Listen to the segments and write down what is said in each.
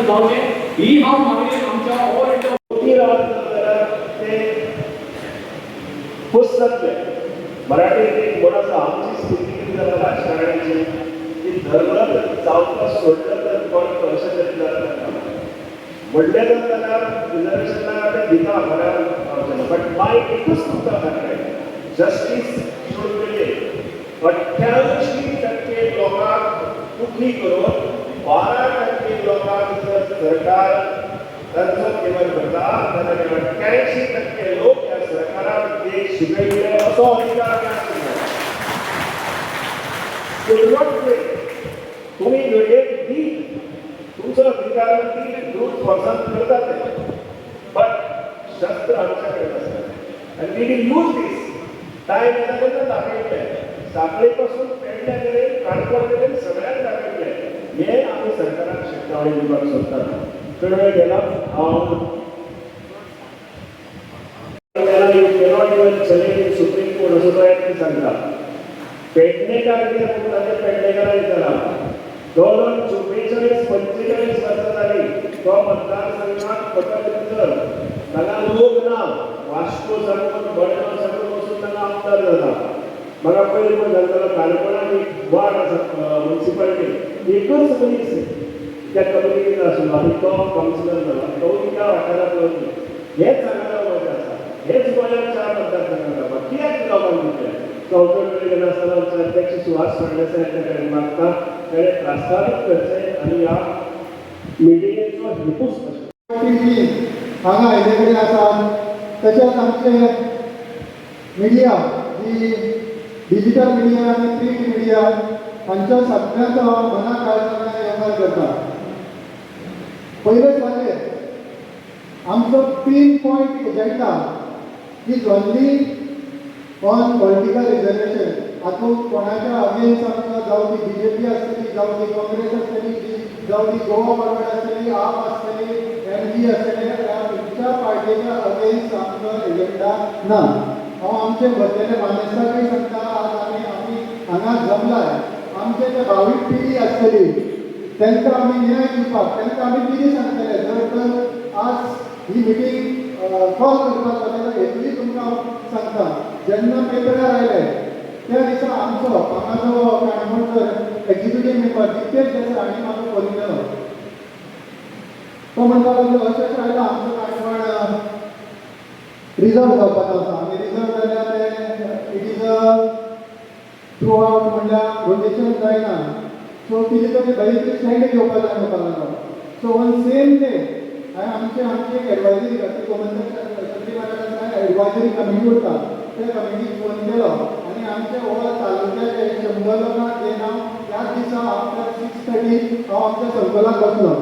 जावचें ही हांव मागणी आमच्या ऑल इंडिया ते खुश जातले. मराठीत एक म्हण आसा, आमची स्थिती कितें जाता राजकारण्याची की धर्म जावपाक सोडलं तर कोण अशें तरी जाता. म्हणलें जाल्यार रिजर्वेशनाक ते दिता खऱ्या, बट माय एकूच तुमकां सांगताय, जस्टीस शूड बी 88% लोकांक कुटणी करून 12% लोकांक जर सरकार तांचो पेमेंट करता जाल्यार 88% लोक ह्या सरकाराक देश शिकयले असो अधिकार तुम्ही एक दी तुमचो अधिकार ती ब्रूट फोर्सान करता ते, बट शस्त्र आमच्या कडेन आसता आनी we will use this. Time येता तेन्ना दाखयतले, साखळे पासून पेडण्या कडेन काणकोण कडेन सगळ्यांक दाखयतले. हे आमी सरकाराक शिटकावणी दिवपाक सोदतात. चड वेळ गेला, हांव सुप्रीम कोर्ट असो तो एक सांगता. पेडणेकार कितें म्हणटा ते पेडणेकाराक विचारा. 2044-45 वर्सां जाली तो मतदारसंघात पटभितर ताका लोक ना. वास्को साकून मडगांव साकून वचून ताका आमदार जाता. म्हाका पयलीं कोण सांगतालो काणकोणाक एक वार्ड आसा म्युन्सिपालिटी, एकच मनीस त्या कम्युनिटीन आशिल्लो आनी तो कावन्सिलर जालो. तो त्या वाठारांतलो न्ही. हेच सांगता मजा आसा. हेच गोंयांत 4 मतदारसंघां जावपा कित्याक लोकांक दितले. चौथो गेला आसतना आमचे अध्यक्ष सुहास फडणवीस यांच्या कडेन मागता ताणें प्रस्तावीत करचें आनी ह्या मिटिंगेचो हेतूच हांगा आयिल्ले कडेन आसात. तशेंच आमचे मिडिया जी डिजिटल मिडिया आनी प्रिंट मिडिया हांचो सगळ्यांचो मना काळजान व्यवहार करता. पयलेच वाटेर आमचो 3 point agenda is only on political reservation. हातूंत कोणाच्या अगेन्स्ट आमकां जावं ती BJP आसतली, जावं ती काँग्रेस आसतली, जावं ती गोवा गव्हर्मेंट आसतली, आप आसतली, MG आसतले, ह्या खंयच्या पार्टीच्या अगेन्स्ट आमचो एजेंडा ना. हांव आमचे बसलेले मानेस्ताकय सांगता, आज आमी हांगा जमलाय. आमचे जे भावी पिढी आसतली तांकां आमी न्याय दिवपाक, तांकां आमी कितें सांगतले. जर तर आज ही मिटींग कॉल करपाक जाल्यार हेतूय तुमकां सांगता. जेन्ना पेपरार आयले त्या दिसा आमचो हांगा जो काणकोणकर एक्झिक्युटीव मेंबर दितेश देसाय हांणी म्हाका फोन केलो. तो म्हणपाक लागलो अशें अशें आयलां आमचो काणकोण रिजर्व जावपाचो आसा आनी रिजर्व जाल्यार इट इज थ्रू आवट म्हणल्यार रोटेशन जायना. सो कितें तरी बरी स्टँड घेवपाक जाय म्हणपाक लागलो. सो ऑन सेम डे हांवें आमची एक एडवायजरी घातली. गोमंतक एडवायजरी कमिटी उरता त्या कमिटीक फोन केलो आनी आमचे ऑल तालुक्याचे 100 लोकांक घेवन हांव त्याच दिसा आफ्टर 6:30 हांव आमच्या सर्कलाक बसलो.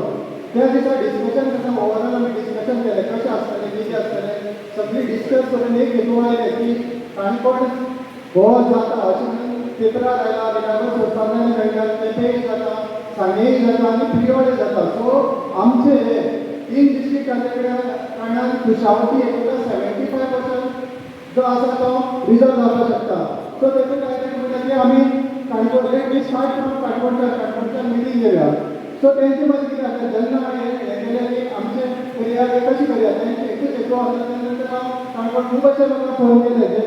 त्या दिसा डिस्कशन करता ओवरऑल आमी डिस्कशन केलें कशें आसतलें कितें आसतलें सगळीं डिस्कस करून एक हेतू आयलें की काणकोण हो जाता अशें म्हणून पेपरार आयला, रिगार्डस उत्पादनांनी मेळटा, केपेंय जाता, सांगेय जाता आनी पिरियड जाता. सो आमचे 3 डिस्ट्रिक्टांचे कारणान खुशावती एकूण 75% जो आसा तो रिजर्व जावपाक शकता. सो तेचो टार्गेट म्हणटा की आमी काणकोण स्टार्ट करून काणकोणच्यान मिटींग घेवया. सो तेंचे मदीं कितें जाता जेन्ना हें केलें की आमचे एरिया कशी करया तेंचे एकूच हेतू आसता. तेन्ना हांव काणकोण खूब अशे लोकांक फोन केले जे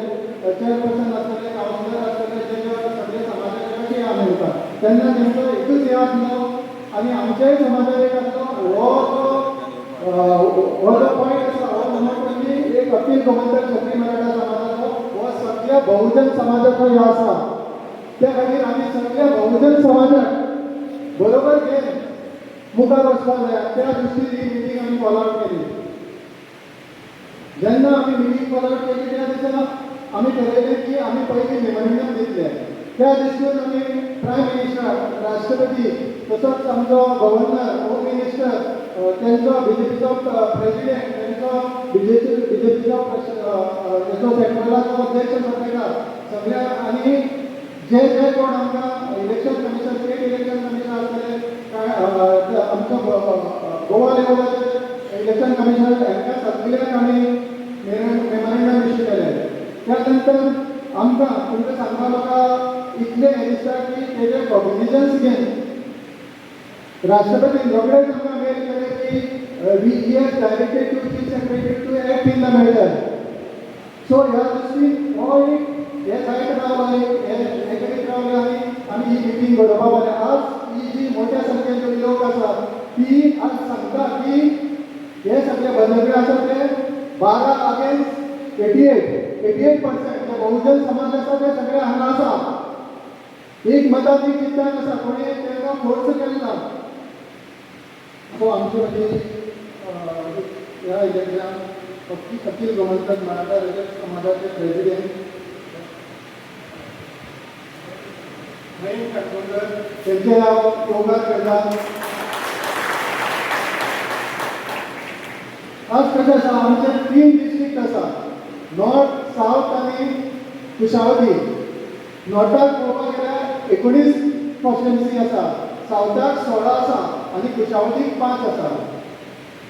चेअरपर्सन आसतले, कावन्सिलर आसतले, तेजे सगळे समाजाचे कशें या म्हणटा. तेन्ना तेंचो एकूच हें आसलो आनी आमच्याय समाजान एक आसलो हो जो पॉयंट आसा हो म्हणून एक अखिल गोमंतक क्षत्रिय मराठा समाजाचो हो सगळ्या बहुजन समाजाचो ह्यो आसा. त्या खातीर आमी सगळ्या बहुजन समाजाक बरोबर घेवन मुखार वचपाक जाय. त्या दृश्टीन ही मिटींग आमी कॉल आउट केली. जेन्ना आमी मिटींग कॉल आउट केली त्या दिसा आमी ठरयलें की आमी पयलीं मेमोरेंडम दितले. त्या दृश्टीन आमी प्रायम मिनिस्टर, राष्ट्रपती, तसोच आमचो गव्हर्नर, होम मिनिस्टर, तेंचो BJPचो प्रेसिडेंट, तेंचो BJPचो हेचो सेंट्रलाचो अध्यक्ष सरकार सगळ्या आनी जे जे कोण आमकां election commission, state election commission आसतले, आमचो गोवा लेवलाचे इलेक्शन कमिशन हांकां सगळ्यांक आमी मेमोरेंडम इश्यू केले. त्या नंतर आमकां तुमकां सांगपाक म्हाका इतलें हें दिसता की तेजे कॉग्निजन्स घेवन राष्ट्रपती रोखडेच आमकां मेल केले की he has directed to chief secretary to act in the matter. So ह्या दृश्टीन हो एक हे जायत रावलो हे करीत रावले आनी ही मिटींग घडोवपा बरें. आज ही जी मोठ्या संख्येन जे लोक आसा ती आज सांगता की हे सगळे बंदगळे आसा ते 12 अगेन्स्ट 88% जे बहुजन समाज आसा ते सगळे हांगा आसा. एक मताची चिंतन आसा कोणी तांकां फोर्स केल्लो. सो आमची ह्या इलेक्शनान अखिल गोमंतक मराठा रजत समाजाचे प्रेसिडेंट महेश काटकोणकर त्यांचे हांव उपकार करता. आज कशें आसा आमचे 3 डिस्ट्रिक्ट आसा नॉर्थ साउथ आनी कुशावती. नॉर्थाक पळोवपाक गेल्यार 19 कॉन्स्टिट्युएन्सी आसा, साउथाक 16 आसा आनी कुशावतीक 5 आसा.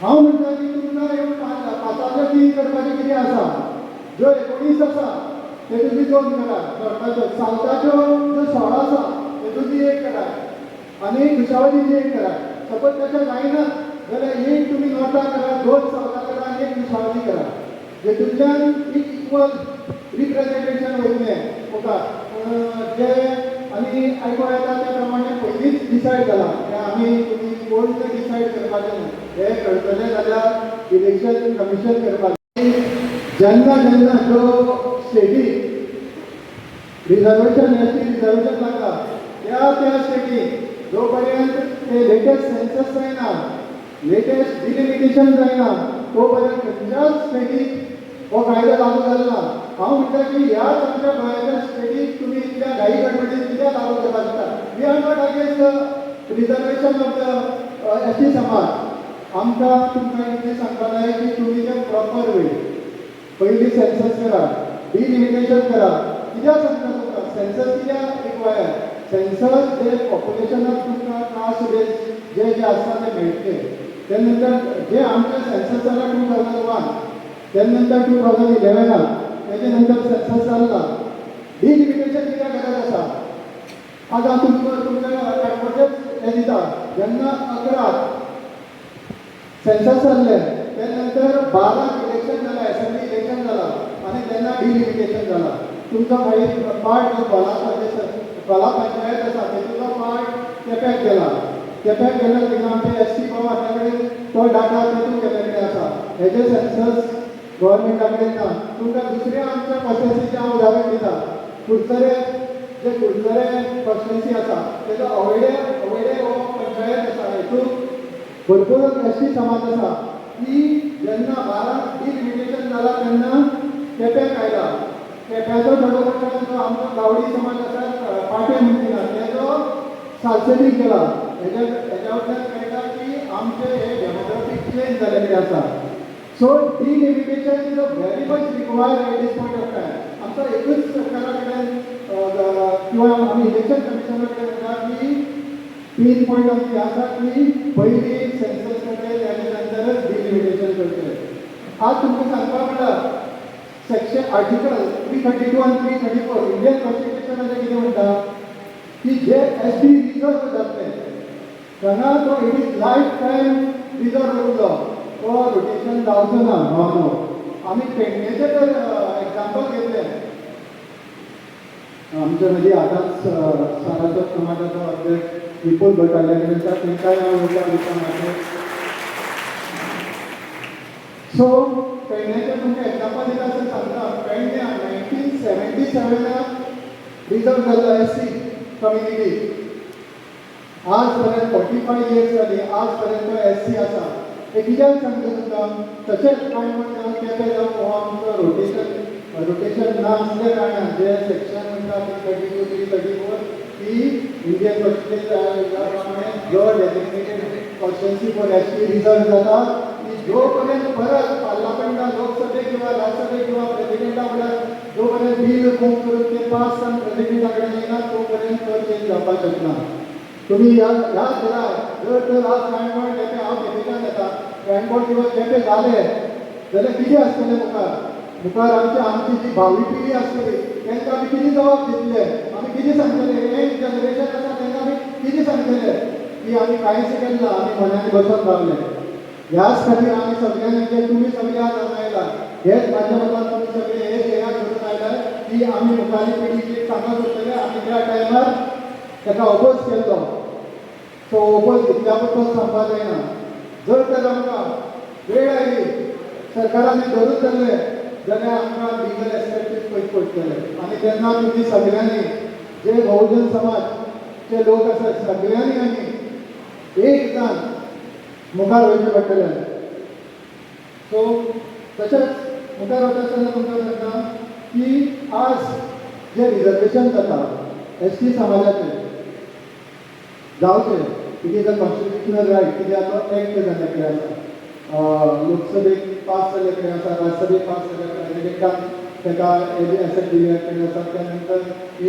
हांव म्हणटा की तुमकां ह्यो 5 3 करपाचें कितें आसा. ज्यो 19 आसा तेतूंतली 2 करात, नॉर्थाच्यो. साउथाच्यो ज्यो 16 आसा तेतूंतली 1 करात आनी कुशावतीची 1 करात. सपोज तशें जायना जाल्यार 1 तुमी नॉर्थाक करात, 2 साउथाक करात आनी 1 कुशावती करात. जेतूंतल्यान इक्वल रिप्रेजेंटेशन वयतलें मुखार. जे आनी आयकूं येता त्या प्रमाणे पयलींच डिसायड जाला की आमी तुमी कोण तें डिसायड करपाचें न्हू. हे करतले जाल्यार इलेक्शन कमिशन करपाचें. जेन्ना जेन्ना ज्यो स्टेटीक रिजर्वेशन रिजर्वेशन लागता त्या स्टेटीक जो पर्यंत ते लेटेस्ट सेन्सस जायना, लेटेस्ट डिलिमिटेशन जायना तो पर्यंत खंयच्याच स्टेटीक हो कायदो लागू जालो ना. हांव म्हणटा की ह्याच आमच्या गोंयाच्या स्टेटीक तुमी इतल्या घाई गडबडीन कित्याक लागू करपाक शकता. We are not against reservation of the ST समाज. आमकां तुमकां कितें सांगपाक जाय की तुमी तें प्रॉपर वे पयलीं सेन्सस करा, डिलिमिटेशन करा. कित्याक सांगता तुमकां सेन्सस कित्याक रिक्वायर. सेन्सस जे पॉप्युलेशनाक तुमकां कास्ट बेज जे आसता ते मेळटले. ते नंतर जे आमचे सेन्सस जाला 2001 ते नंतर 2011 तेजे नंतर सेन्सस जाल्ला. डिलिमिटेशन कित्याक गरज आसा. आज हांव तुमकां काडपाचेंच हें दिता. जेन्ना 11 सेन्सस जाल्ले ते नंतर 12 इलेक्शन जालें, असेंब्ली इलेक्शन जालां आनी तेन्ना डिलिमिटेशन जालां. तुमचो पार्ट जो कोला पंचायत आसा तेतूंतलो पार्ट केप्याक गेला. केप्याक गेल्यार थिंगा आमचे एसटी बाबा कडेन तो डाटा तेतूंत केले कडेन आसा. हेजे सेन्सस गव्हर्मेंटा कडेन ना. तुमकां दुसऱ्या आमच्या कॉन्स्टिट्युएन्सीचें हांव उदाहरण दिता. कुडचरे कॉन्स्टिट्युएन्सी आसा तेजो अवयडे हो पंचायत आसा. हेतून भरपूर एसटी समाज आसा. की जेन्ना 12 डिलिमिटेशन जाला तेन्ना केप्याक आयला. केप्याचो थोडो जो आमचो गावडी समाज आसा पाटे म्हणटा तेजो सालसेरीक गेला. हेज्या वयल्यान कळटा की आमचे हे डेमोग्राफीक चेंज जाले कितें आसा. So delimitation is a very much required at this point of time. आमचो एकूच सरकारा कडेन किंवा आमी इलेक्शन कमिशना कडेन म्हणटा की 3 पॉयंट आमची आसा की पयलीं सेन्सस करतले तेजे नंतरच डिलिमिटेशन करतले. आज तुमकां सांगपाक म्हणटा सेक्शन आर्टिकल 332 आनी 334 इंडियन कॉन्स्टिट्युशनाचें कितें म्हणटा की जे एसटी रिजर्व जातले तेन्ना तो it is life time reserve उरलो. तो रोटेशन जावचो ना नॉर्मल. आमी पेडणेचे तर एग्जाम्पल घेतले. आमच्या मदीं आतांच साराचो समाजाचो अध्यक्ष विपुल भट आयले आसा. तेंकाय हांव उलोवपाक दिता. सो पेडणेचे तुमकां एग्जाम्पल दिता आसतना सांगता. पेडणे 1977 रिजर्व जाल्लो एससी कम्युनिटी. आज पर्यंत 45 इयर्स जाली. आज पर्यंत एससी आसा. हे कित्याक सांगता तुमकां. तशेंच कांय जावन केपें जावन हो आमचो रोटेशन ना आसल्या कारणान जे सेक्शन म्हणटा 332 334 की इंडियन कॉन्स्टिट्युशन प्रमाणे जो designated constituency for ST reserve जाता की जो पर्यंत परत पार्लमेंटा लोकसभेक किंवा राज्यसभेक किंवा प्रेसिडेंटा कडेन जो पर्यंत बील मूव करून ते पास जावन प्रेसिडेंटा कडेन येना तो पर्यंत तो चेंज जावपाक शकना. तुम्ही याद करा जर तर आज काणकोण केपें हांव केपेंच्यान येता. काणकोण किंवा केपें जालें जाल्यार कितें आसतलें मुखार आमची जी भावी पिढी आसतली तांकां आमी कितें जबाब दितले. आमी कितें सांगतले. यंग जनरेशन आसा तांकां आमी कितें सांगतले की आम्ही कांयच केलें ना, आमी मनाने बसून रावले. ह्याच खातीर आमी सगळ्यांनी जे तुमी सगळे आज हांगा आयला हेच म्हाज्या मतान तुमी सगळे हेच हें करून आयला की आमी मुखारी पिढीची सांगत उरतले. आमी त्या टायमार ताका ओपोज केल्लो, सो ओपोज घेतल्या बद्दल सांगपाक जायना. जर तर आमकां वेळ आयली सरकारान धरून धरले जाल्यार आमकां लिगल एस्पेक्टीस पयत पडटले. आनी तेन्ना तुमी सगळ्यांनी जे बहुजन समाजचे लोक आसात सगळ्यांनी आमी एक जावन मुखार वयचें पडटलें. सो तशेंच मुखार वता आसतना तुमकां सांगता की आज जे रिजर्वेशन जाता ST समाजाचें जावचें, it is a constitutional right. कित्याक तो एक्ट जाल्ले कडेन आसा, लोकसभेक पास जाल्ले कडेन आसा, राज्यसभेक पास जाल्ले कडेन ताका एसेट दिल्ले कडेन आसा. त्या नंतर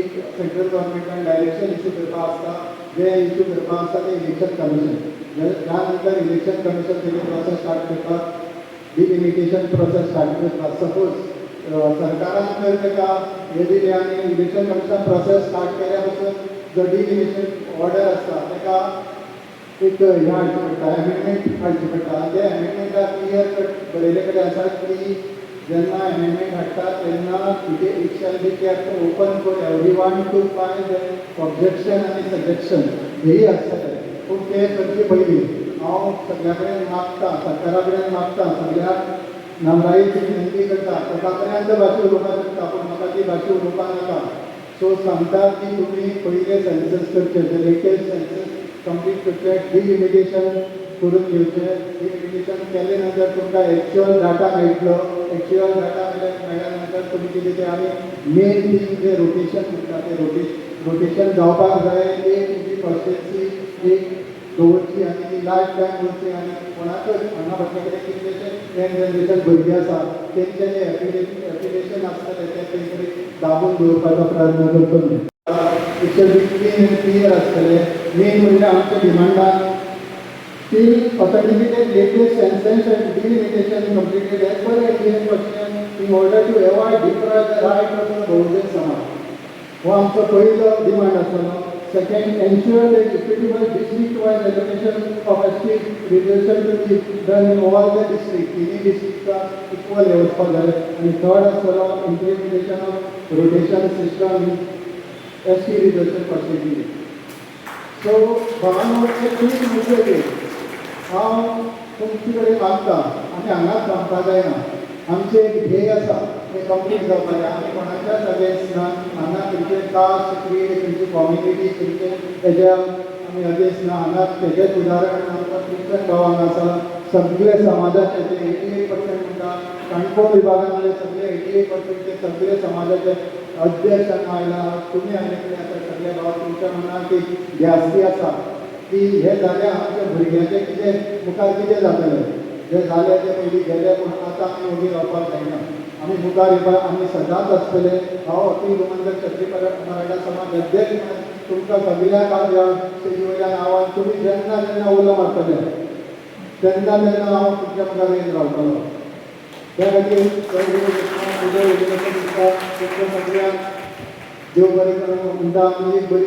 एक सेंट्रल गव्हर्मेंटान डायरेक्शन इश्यू करपा आसता, जे इश्यू करपा आसता ते इलेक्शन कमिशन. त्या नंतर इलेक्शन कमिशन तेजे प्रोसेस स्टार्ट करतात, डिलिमिटेशन प्रोसेस स्टार्ट करतात. सपोज सरकारान जर ताका हे दिले आनी इलेक्शन कमिशन प्रोसेस स्टार्ट केल्या पासून जो डिलिमिटेशन ऑर्डर आसता ताका एक हें हाडचें पडटा, एमेंडमेंट हाडचें पडटा. ते एमेंडमेंटाक क्लियर कट बरयले कडेन आसा की जेन्ना एमेंडमेंट हाडटा तेन्ना it shall be kept open for everyone to file objection आनी सजेक्शन हेही आसतलें. पूण ते करचे पयलीं हांव सगळ्या कडेन मागता, सरकारा कडेन मागता, सगळ्याक नम्रायेची विनंती करता, एका पर्यंत भाशा उलोवपाक शकता पूण म्हाका ती भाशा उलोवपाक नाका. सो सांगता की तुमी पयले सेन्सस करचे, जे लेटेस्ट सेन्सस कंप्लीट करचे, डिलिमिटेशन करून घेवचे. डिलिमिटेशन केले नंतर तुमकां एक्चुअल डाटा मेळटलो. एक्चुअल डाटा मेळ्ळ्या नंतर तुमी कितें तें आमी मेन थींग जे रोटेशन म्हणटा ते रोटेशन जावपाक जाय. एक तुमची कॉन्स्टिट्युएन्सी एक दवरची आनी ती लायफ टायम उरची. आनी कोणाकच हांगा फाटल्या कडेन कितलेशे यंग जनरेशन भुरगीं आसा तेंचे जे एप्लिकेशन आसतले ते खंय तरी दाबून दवरपाचो प्रयत्न करतलो. It be clean end clear आसतले. मेन म्हणल्यार आमच्या डिमांडान till authenticated latest census and delimitation completed as per ADN question in order to avoid deprive the right of the Bahujan Samaj. हो आमचो पयलो डिमांड आसलो. Second, ensure that equitable district-wise allocation of ST reservation to be done in all the districts. तिन्ही डिस्ट्रिक्टचा equal हे वचपाक जाय. आनी third आसलो implementation of rotation system in ST reservation percentage. So भावांनो हे तीन मुद्दे हांव तुमचे कडेन मागता. आमी हांगाच थांबपाक जायना. आमचें एक ध्येय आसा तें कंप्लीट जावपाक जाय. आमी कोणाच्याच अगेन्स्ट ना. हांगा खंयचे कास्ट, क्रीड, खंयची कॉम्युनिटी, खंयचे हेज्या आमी अगेन्स्ट ना. हांगा तेजेंच उदाहरण आमकां क्रिश्चन भाव हांगा आसा. सगळे समाजाचे ते 88% म्हणटा. काणकोण विभागांतले सगळे 88% ते सगळे समाजाचे अध्यक्ष हांगा आयला. तुमी आयिल्ले आसा सगळे भाव. तुमच्या मनाक एक ध्यास्ती आसा की हे जाल्यार आमच्या भुरग्याचें कितें मुखार कितें जातलें. जे जालें तें पयलीं गेलें पूण आतां आमी ओगी रावपाक जायना. आमी मुखार येवपाक आमी सदांच आसतले. हांव अखिल गोमंतक क्षत्रीय मराठा समाज अध्यक्ष म्हणून तुमकां सगळ्यांक आज ह्या स्टेजी वयल्यान आव्हान, तुमी जेन्ना जेन्ना उलो मारतले तेन्ना तेन्ना हांव तुमच्या मुखार येवन रावतलो. त्या खातीर तुमच्या सगळ्यांक देव बरें करूं म्हणटा. आमी एक बरी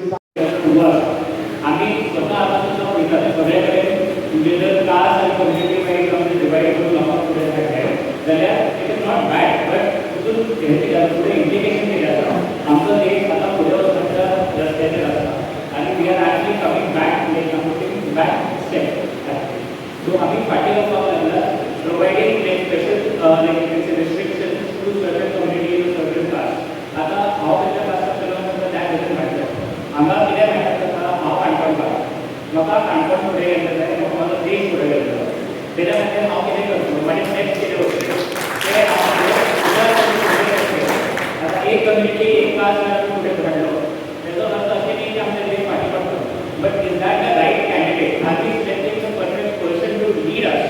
आम्ही स्वतः आतापासून विचार सगळ्याकडे म्हणजे जर कास्ट आणि कम्युनिटी वाईज आमचे डिवाईड करून आपण पुढे जायचं जाल्यार it is not bad. But तितून पुढे इंडिकेशन केलें आसा. आमचो देश आतां फुडें वचपाच्या रस्त्याचेर आसा आनी we are actually coming back like coming back step. So आमी फाटीं वचपाक लागला providing like special like restrictions to certain community to certain caste. आतां हांव खंयच्या कास्टाक चलोवन वता त्या खातीर म्हटलें हांगा कितें मेळटा हांव काणकोणकार. म्हाका काणकोण फुडें गेलें जाल्यार म्हाका म्हाजो देश फुडें गेलो. तेज्या खातीर हांव कितें करतलो म्हाजे स्टेप्स कितें वचतले ते आतां एक कम्युनिटी एक कास्ट फुडें काडलो तेजो अर्थ अशें न्ही की आमचो देश फाटीं पडटलो. But is that the right candidate? Are we selecting the perfect person to lead us?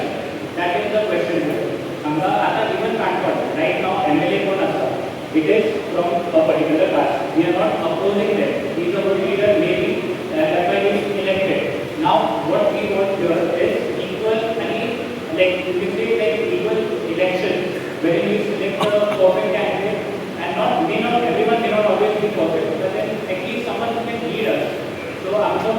That is the question. हांगा आतां even Canacona right now MLA कोण आसा it is from a particular caste. We are not opposing them. He is a good leader, maybe that's why he is elected. Now, what we want here is equal and like we say like equal elections, where you select a perfect candidate, and not everyone may not always be perfect, but then at least someone who can lead us. So so आमचो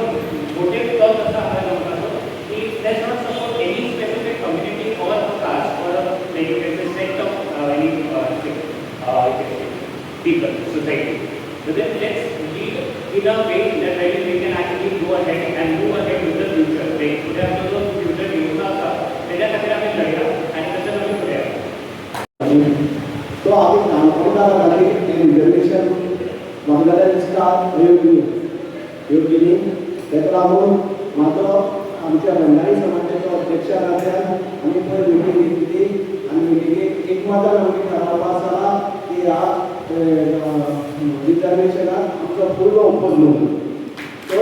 motive तो कसो आमकां म्हणपाचो की let's not support any specific community or caste or like you can say sect of any people, society. So then let's lead in a way that wherein we can actually go ahead and move ahead with the future. Like today आपला जो future योजना होता त्याच्या खातीर आम्ही लढया आणि तसं आम्ही पुढे तो आम्ही कामगार खातीर रिजर्वेशन बांगलादेशका योगिनी तेका लागून म्हाजो आमच्या भंडारी समाजाचो अध्यक्ष नात्यान आमी पयर मिटींग घेतली आनी मिटिंगेक एकमतान आमी थारावपा आसा की ह्या रिजर्वेशनाक आमचो पूर्ण ओपोज म्हणून सो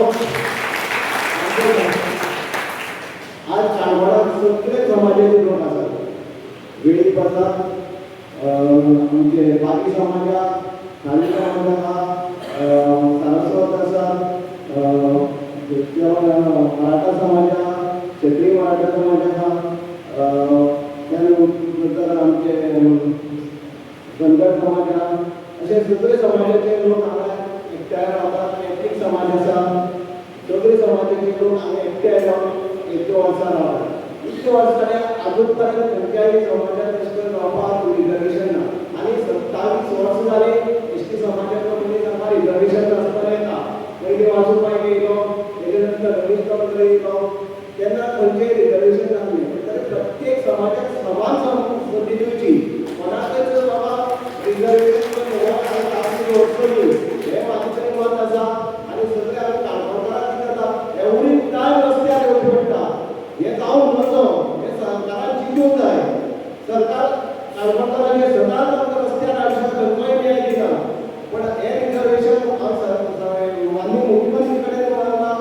आज चांदवडात सगळे समाजाचे लोक आसात वेळीप आसा आमचे बाकी समाज आहा धाली समाज आहा सारस्वत आसा मराठा समाज आहा क्षेत्रीय मराठा समाज आहा त्यानंतर आमचे धनगर समाज आहा अशे सगळे समाजाचे लोक हांगा एकठांय रावतात एथनीक समाज आसा सगळे समाजाचे लोक हांगा एकठांय रावन इतके वर्सां रावतात इतके वर्सां जाले अजून पर्यंत खंयच्याय समाजात अशें रावपाक रिजर्वेशन ना आनी 27 वर्सां जाली एसटी समाजाचो मनीस हांगा रिजर्वेशन नासतना येता पयलीं वासुबाई येयलो तेजे नंतर रमेश गांवकर येयलो तेन्ना खंयचेंय रिजर्वेशन नासलें तर प्रत्येक समाजाक समान संदी दिवची कोणाकच बाबा रिजर्वेशन वचतली हें म्हाजें तरी मत आसा आनी सगळे आमी काणकोणकारां कितें जाता एवरी टायम रस्त्यार येवचें पडटा हें जावंक नजो हें सरकारान चिंतूंक जाय सरकार काणकोणकारांचे सदांच आमकां रस्त्यार हाडटा खंयचोय न्याय दिना पण हें रिजर्वेशन माननीय मुख्यमंत्री कडेन वळना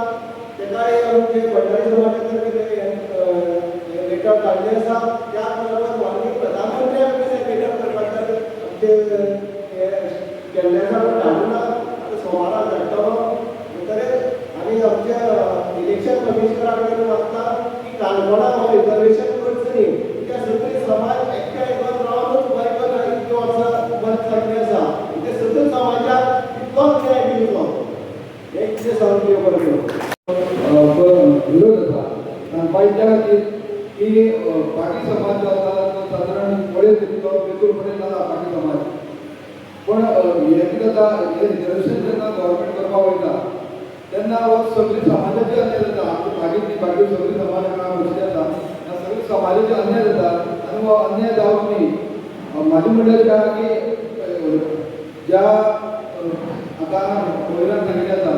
तेका आमचे भंडारी समाजान कितें लेटर धाडलें आसा त्या बरोबर माननीय प्रधानमंत्र्याक कितें लेटर करपाक आमचे केल्लें आसा पण धाडूना आतां सोमारा धाडटलो म्हणटकीर आमी आमच्या इलेक्शन कमिशनरा कडेन मागता की काणकोणाक हो रिजर्वेशन करचो न्ही कित्याक सगळे समाज एकठांय येवन रावनूच गोंयकार इतके वर्सां बरें चलले आसा ते सगळे समाजाक तितलोच न्याय दिवचो हें कितें सांगून विरोध आसा सांगपाच्या खातीर की बाकी समाज जो आसा तो सादारण थोडे तितलो बेतूलपणे जाता बाकी समाज पण हें कितें जाता हें रिजर्वेशन जेन्ना गव्हर्मेंट करपाक वयता तेन्ना हो सगळी समाजाची अन्याय जाता आमची बाकी सगळी समाज हांगा बसले आसा ह्या सगळी समाजाची अन्याय जाता आनी हो अन्याय जावंक न्ही म्हाजें म्हणणें अशें आहा की ज्या आतां पयल्यान सांगिल्लें आसा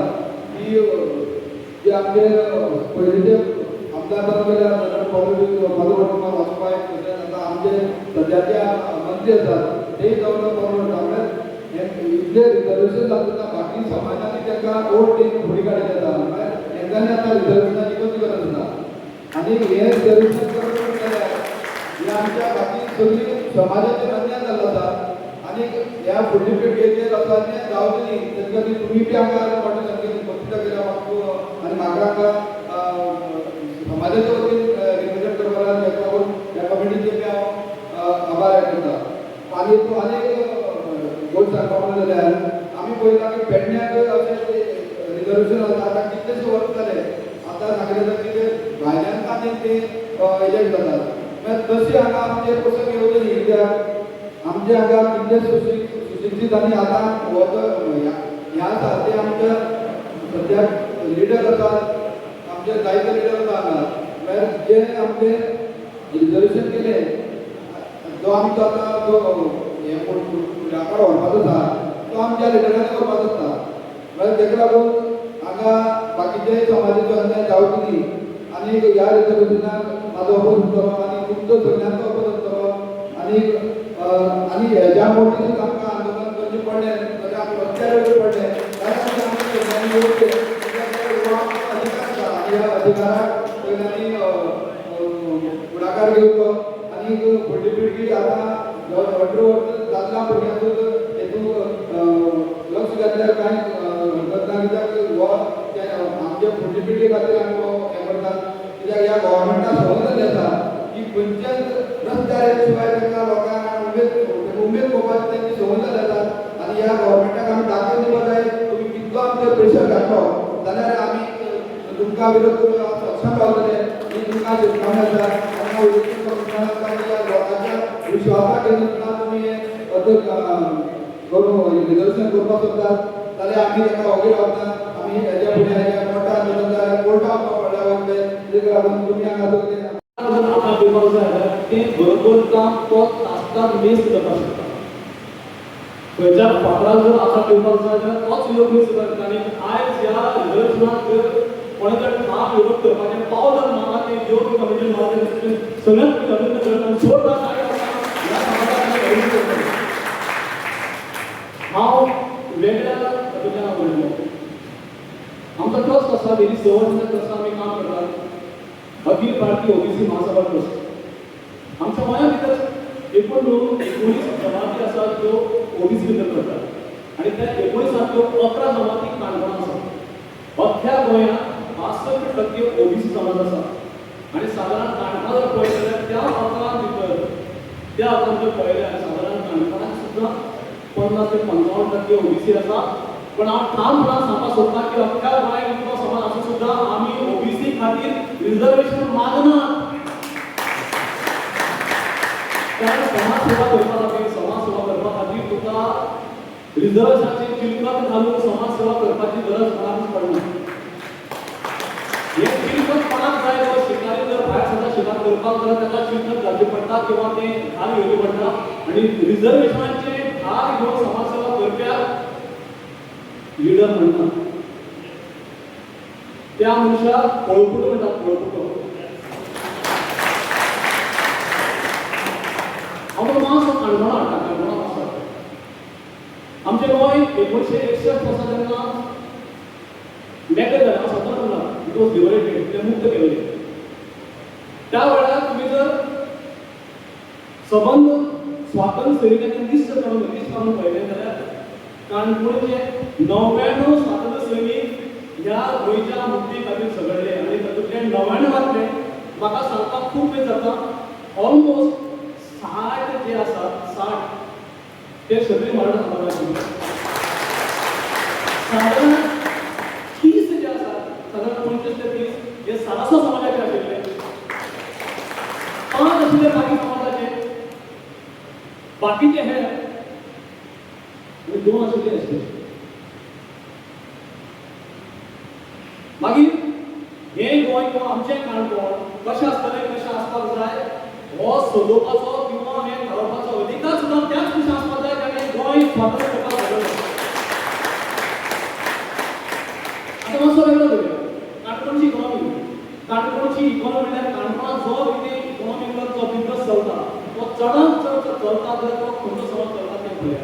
की जे आमचे पयलींचे आमदार जावन गेल्यार मधुमंतमा वासुबाई तशेंच आतां आमचे सद्याचे मंत्री आसात तेय जावन म्हळ्यार इतले रिजर्वेशन जाता बाकी समाजांनी तांकां वोट दिवन फुडें काडले जाता म्हळ्यार तांच्यांनी आतां रिजर्वेशनाची कसली गरज ना आनी हें रिजर्वेशन करप जाल्यार हे आमच्या बाकी सगळी समाजाचेर अन्याय जाल्लो आसा आनी ह्या फुडले पिळगेचेर असो अन्याय जावचो न्ही तेजे खातीर तुमी बी हांगा मोठे संख्येन बसता केल्या म्हाका आनी म्हाका हांगा समाजाच्या वतीन रिप्रेझेंट करपाक लागून हेका लागून ह्या कमिटीचे बी हांव आभार करता आनी तूं आनीक गोष्ट सांगपाक जाल्यार आमी पळयता की पेडण्याक अशें रिजर्वेशन आसा आतां कितलेशे वर्स जाले आतां सांगलें जाता की ते भायल्यान आनीक ते इलेक्ट जातात तशें हांगा आमचे प्रसंग येवचे न्ही कित्याक आमचे हांगा कितले सुशिक्षीत आनी आतां ह्या आसा ते आमचे सद्याक लिडर आसात आमचे जायते लिडर आसा हांगा म्हळ्यार जे आमचे रिजर्वेशन केलें जो आमचो आतां जो हे फुडाकार व्हरपाचो आसा तो आमच्या लिडरांनी व्हरपाचो आसता म्हळ्यार तेका लागून हांगा बाकीचे समाजाचो अन्याय जावचो न्ही आनी ह्या रिजर्वेशनाक म्हाजो अपोज आसतलो आनी तुमचो सगळ्यांचो अपोज आसतलो आनी हेज्या मोठीच आमकां आंदोलन करचें पडलें तशें आमी रस्त्यार येवचें पडलें कारण आमकां अधिकार आसा आनी ह्या अधिकाराक पयल्यांनी फुडाकार घेवचो आनी फुडली पिळगी आतां वर्स जातला भुरग्यांक हेतूंत लक्ष घातल्यार कांय हरकत ना कित्याक हो आमचे फुडली पिळगे खातीर आमी हो हें करतात कित्याक ह्या गव्हर्मेंटाक संवय जाल्ली आसा की खंयच्याच रस्त्यार येले शिवाय तांकां लोकांक उमेद पळोवपाची तेंची संवय जाल्ली आसा आनी ह्या गव्हर्मेंटाक आमी दाखोवन दिवपाक जाय तुमी कितलो आमचेर प्रेशर घातलो जाल्यार आमी तुमकां विरोध करून सक्षम रावतले ही तुमकां शुभकामना आसा आनी हांव उद्देश लोकांच्या विश्वासाक घेवन तुमकां तुमी करून निदर्शन करपाक सोदतात जाल्यार आमी ताका वगीर रावता आमी हेज्या फुडें हेज्या कोर्टाक कोर्टाक पडल्या वगले देखील लागून तुमी हांगा आपला पेपर जो आहे ते बरोबर काम तो तासगार मिस करता शकता खंयच्या फाटराक जर आपला पेपर जो आहे तोच लोक मिस करता आनी आयज ह्या रिजर्वेशनाक जर कोणे जर ठाम विरोध करपाचें पावलं म्हाका ते योग्य कमिटी म्हाका सगळ्यांत कमिटी करता सोडटा ह्या समाजाक हांव वेगळ्या पद्धतीन आवडलो आमचो ट्रस्ट आसा गेली 6 वर्सां ट्रस्ट आमी काम करतात अखिल भारतीय ओबीसी महासभा ट्रस्ट आमच्या गोंया भितर एकूण 19 जमाती आसात ज्यो ओबीसी भितर करतात आनी त्या 19 11 जमाती काणकोणां आसात अख्ख्या गोंयांत 62% ओबीसी समाज आसा आनी सादारण काणकोणां जर पळयत जाल्यार त्या 11 भितर त्या 11 जर पळयल्यार सादारण काणकोणांत सुद्दां 50 ते 55% ओबीसी आसा पण हांव ठामपणान सांगपाक सोदता की अख्ख्या गोंयांत इतलो समाज आसून सुद्दां आमी ओबीसी खातीर रिजर्वेशन मागनात कारण समाज सेवा करपा खातीर तुका रिजर्वेशनाची चिलकत घालून समाज सेवा करपाची गरज कोणाकूच पडना हे चिलकत कोणाक जाय तो शिकारी जर भायर सद्दा शिकार करपाक जाल्यार ताका चिलकत घालची पडटा किंवा ते भार घेवची पडटा आनी रिजर्वेशनाचे भार घेवन समाज सेवा करप्याक लीडर म्हणतात त्या मनशाक पळपुटो म्हणटात पळपुटो हांव मातसो काणकोणा हाडटा काणकोणा आसा आमचें गोंय 1961 वर्सा जेन्ना मेकळें जालें हांव स्वता म्हणला इट वॉज लिबरेटेड ते मुक्त केलें त्या वेळार तुमी जर सबंद स्वातंत्र्य सैनिकांचे लिस्ट काडून पळयलें जाल्यार काणकोणचे 99 स्वातंत्र्य सैनीक ह्या गोंयच्या मुक्ती खातीर झगडले आनी तातूंतले 99 म्हाका सांगपाक खूब वेळ जाता ऑलमोस्ट 60 जे आसात 60 ते क्षत्रीय मराठा समाजाचे सादारण 30 जे आसात सादारण 25 ते 30 हे सारस्वत समाजाचे आशिल्ले 5 आशिल्ले बाकी समाजाचे बाकीचे हे 2 आशिल्ले आसले मागीर हे गोंय किंवा आमचें काणकोण कशें आसतलें कशें आसपाक जाय हो सोदोवपाचो किंवा हें थारोवपाचो अधिकार सुद्दां त्याच दिसा आसपाक जाय जेन्ना गोंय स्वातंत्र्य करपाक लागलें आतां मातसो वेगळो धरुया काणकोणची इकॉनॉमी म्हळ्यार काणकोणांत जो कितें इकॉनॉमीकल जो बिजनस चलता तो चडांत चड चलता जाल्यार तो खंयचो समाज चलता तें पळया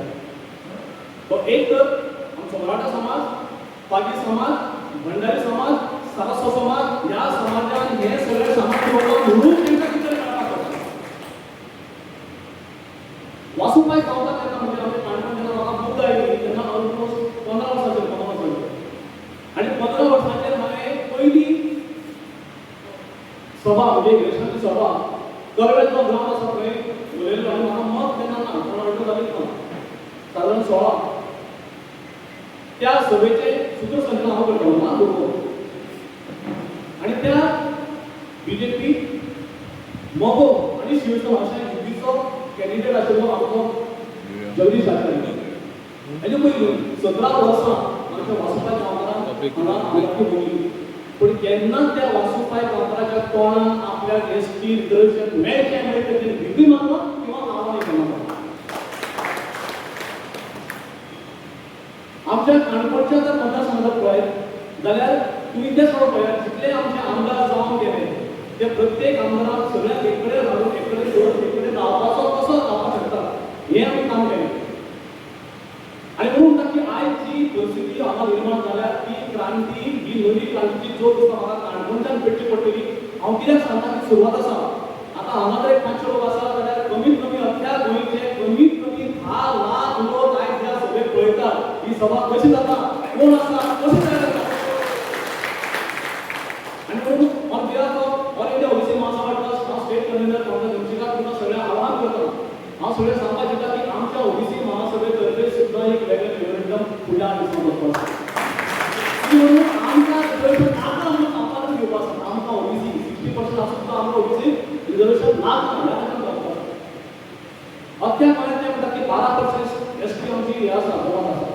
तो एक तर आमचो मराठा समाज पागी समाज भंडारी समाज सारस्वत समाज ह्या समाजान हे सगळे समाज लोक म्हणून तांकां कितें करपाक पडटा वासुबाई गांवकार तेन्ना म्हणजे आमच्या काणकोण जेन्ना म्हाका बुक आयली तेन्ना ऑलमोस्ट 15 वर्सांचेर 15 वर्सांचेर आनी 15 वर्सांचेर हांवें पयली सभा म्हणजे इलेक्शनाची सभा करवेल जो ग्राउंड आसा थंय उलयल्लो आनी म्हाका मत तेन्ना ना कोण जालीच ना सादारण 16 त्या सभेचे सूत्रसंचालन हांव करतालो ना लोक आनी त्या बीजेपी मोगो आनी शिवसेना अशें युतीचो कॅन्डिडेट आशिल्लो आमचो जगदीश आचार्य हेजे पयलीं 17 वर्सां आमच्या वासुबाई गांवकारान हांगा बोलली पूण केन्ना त्या वासुबाई गांवकाराच्या तोंडान आपल्याक एसटी रिजर्वेशन मेळचें म्हणून तेजेर भीती मारलो किंवा आव्हान केलें आमच्या काणकोणच्या जर मतदारसंघात पळयत जाल्यार तुमी तेच पळयात जितले आमचे आमदार जावन गेले ते प्रत्येक आमदाराक सगळ्यांक एक कडेन घालून एक कडेन सोडून एक कडेन रावपाचो कसो रावपाक शकता हें आमी काम केलें आनी म्हणून म्हणटा की आयज जी परिस्थिती हांगा निर्माण जाल्या ती क्रांती ही नवी क्रांतीची जोत आसा म्हाका काणकोणच्यान भेटची पडटली हांव कित्याक सांगता की सुरवात आसा आतां हांगा जर 500 लोक आसा जाल्यार कमीत कमी अख्ख्या गोंयचे कमीत कमी 10 लाख लोक आयज ह्या सभेक पळयतात ही सभा कशी जाता कोण आसा कशी तयार जाता आनी म्हणून on behalf of all India OBC महासभा ट्रस्ट हांव स्टेट कन्व्हेनर काँग्रेस वंचिकाक तुमकां सगळ्यांक आव्हान करता हांव सगळें सांगपाक येता की आमच्या ओबीसी महासभे तर्फे सुद्दां एक वेगळें फेवरेटिझम फुडल्या दिसून वचपाक म्हणून आमकां आतां आमकां सांगपाक ओबीसी रिझर्वेशन ना अख्ख्या गोंयांत ते म्हणटात की 12% एसटी आमची हे आसा जमात आसा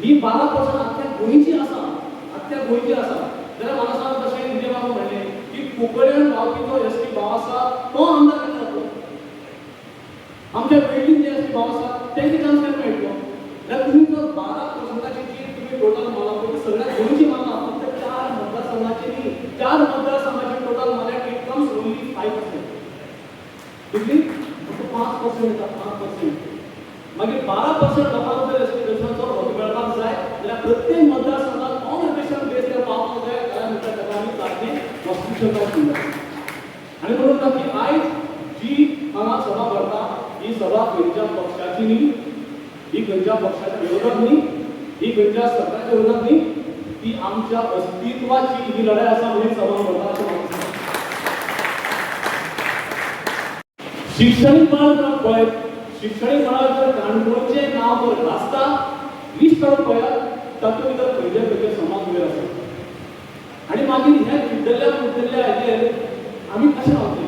ही 12% अख्ख्या गोंयची आसा जाल्यार म्हाका सांग तशें विजय बाबू म्हणलें की कोंकणीन रावपी तो एसटी भाव आसा तो आमदार केन्ना जातलो आमच्या वेळीन जे एसटी भाव आसा तेंका चान्स केन्ना मेळटलो जाल्यार तुमी जर 12%ची जी तुमी टोटल माला पळय सगळ्या गोंयची माला फक्त 4 मतदारसंघाची न्ही 4 मतदारसंघाची टोटल माल्यार इट कम्स ओन्ली 5%. कितली फक्त 5% येता 5%. मागीर 12% लोकांक जर एसटी रिझर्वेशनचो हक्क मेळपाक जाय जाल्यार प्रत्येक मतदारसंघात ऑन रिजर्वेशन बेसचेर पावपाक जाय जाल्यार म्हणटा ताका आमी सारकें कॉन्स्टिट्यूशनल म्हणटात आनी म्हणून की आयज जी हांगा सभा भरता ही सभा खंयच्या पक्षाची न्ही ही खंयच्या पक्षाच्या विरोधात न्ही ही खंयच्या सरकाराच्या विरोधात न्ही ती आमच्या अस्तित्वाची ही लढाई आसा म्हणून सभा भरता अशें म्हाका दिसता. शिक्षणीक मळार जर पळयत शिक्षणीक मळार जर काणकोणचें नांव जर आसता लिस्ट काडून पळयात तातूंत भितर खंयचे खंयचे समाज उबे आसात आनी मागीर ह्या चिड्डल्या हाचेर आमी कशें रावतले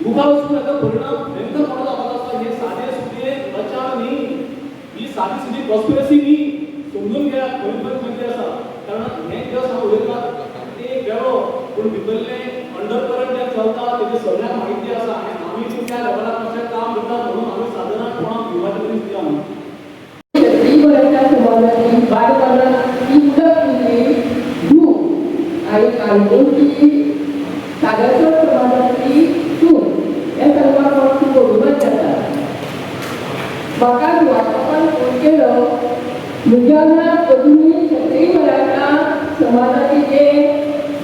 मुखार वचून हाका परिणाम भयंकर मोठो जावपाक आसता हे सादे सुदे रचण न्ही ही सादी सुदी कॉन्स्पिरसी न्ही समजून घेयात खंय खंय आसा कारण हे जे हांव उलयता ते वेगळो पूण भितरले अंडरकरंट जे चलता तेजी सगळ्यांक म्हायती आसा आनी आमी त्या लेवलार कशें काम करतात म्हणून आमी सादारण कोणाक भिवपाची परिस्थिती आसा बऱ्याचशा समाजाची बालकांना इतकं धू आणि काणकोणची सागरकर समाजाची सून या सर्वांवर खूप अभिमान जाता म्हाका वाचपान फोन केलो म्हज्या अजुनूय क्षत्रीय मराठा समाजाचे जे